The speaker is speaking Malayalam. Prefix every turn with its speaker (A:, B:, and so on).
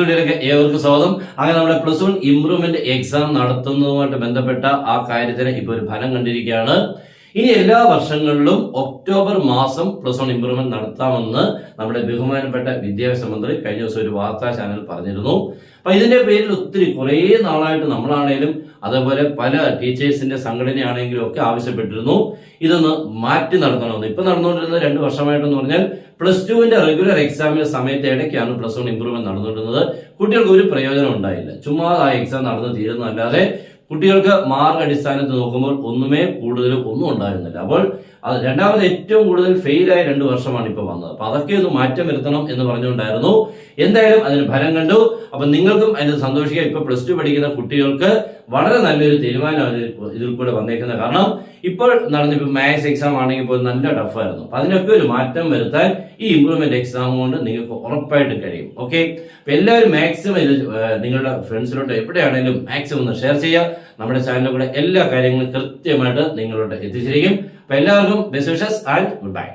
A: വീഡിയോയിലേക്ക് ഏവർക്കും സ്വാഗതം. അങ്ങനെ നമ്മുടെ പ്ലസ് 1 ഇംപ്രൂവ്മെന്റ് എക്സാം നടത്തുന്നതുമായിട്ട് ബന്ധപ്പെട്ട ആ കാര്യത്തിന് ഇപ്പൊ ഒരു ഫലം കണ്ടിരിക്കുകയാണ്. ഇനി എല്ലാ വർഷങ്ങളിലും ഒക്ടോബർ മാസം പ്ലസ് 1 ഇംപ്രൂവ്മെന്റ് നടത്താമെന്ന് നമ്മുടെ ബഹുമാനപ്പെട്ട വിദ്യാഭ്യാസ മന്ത്രി കഴിഞ്ഞ ദിവസം ഒരു വാർത്താ ചാനൽ പറഞ്ഞിരുന്നു. അപ്പൊ ഇതിന്റെ പേരിൽ കുറേ നാളായിട്ട് നമ്മളാണേലും അതേപോലെ പല ടീച്ചേഴ്സിന്റെ സംഘടനയാണെങ്കിലും ഒക്കെ ആവശ്യപ്പെട്ടിരുന്നു ഇതൊന്ന് മാറ്റി നടത്തണമെന്ന്. ഇപ്പൊ നടന്നുകൊണ്ടിരുന്നത് 2 വർഷമായിട്ടെന്ന് പറഞ്ഞാൽ പ്ലസ് ടുവിന്റെ റെഗുലർ എക്സാമിന്റെ സമയത്ത് ഇടയ്ക്കാണ് പ്ലസ് 1 ഇംപ്രൂവ്മെന്റ് നടന്നുകൊണ്ടിരുന്നത്. കുട്ടികൾക്ക് ഒരു പ്രയോജനം ഉണ്ടായില്ല. ചുമ്മാ ആ എക്സാം നടന്നു തീരുന്നതല്ലാതെ കുട്ടികൾക്ക് മാർക്ക് അടിസ്ഥാനത്തിൽ നോക്കുമ്പോൾ ഒന്നും ഉണ്ടായിരുന്നില്ല. അപ്പോൾ രണ്ടാമത് ഏറ്റവും കൂടുതൽ ഫെയിലായ 2 വർഷമാണ് ഇപ്പൊ വന്നത്. അപ്പൊ അതൊക്കെ ഒന്ന് മാറ്റം വരുത്തണം എന്ന് പറഞ്ഞുകൊണ്ടായിരുന്നു. എന്തായാലും അതിന് ഫലം കണ്ടു. അപ്പൊ നിങ്ങൾക്കും അതിന് സന്തോഷിക്കാം. ഇപ്പൊ പ്ലസ് 2 പഠിക്കുന്ന കുട്ടികൾക്ക് വളരെ നല്ലൊരു തീരുമാനമാണ് ഇതിൽ കൂടെ വന്നേക്കുന്നത്. കാരണം ഇപ്പോൾ നടന്നിപ്പോ മാത്സ് എക്സാം ആണെങ്കിൽ പോലും നല്ല ടഫായിരുന്നു. അപ്പൊ അതിനൊക്കെ ഒരു മാറ്റം വരുത്താൻ ഈ ഇംപ്രൂവ്മെന്റ് എക്സാം കൊണ്ട് നിങ്ങൾക്ക് ഉറപ്പായിട്ടും കഴിയും. ഓക്കെ, അപ്പൊ എല്ലാവരും മാക്സിമം ഇത് നിങ്ങളുടെ ഫ്രണ്ട്സിലോട്ട് എവിടെയാണെങ്കിലും മാക്സിമം ഒന്ന് ഷെയർ ചെയ്യുക. നമ്മുടെ ചാനലിൽ കൂടെ എല്ലാ കാര്യങ്ങളും കൃത്യമായിട്ട് നിങ്ങളോട് എത്തിച്ചിരിക്കും. അപ്പൊ എല്ലാവർക്കും best wishes and good bye.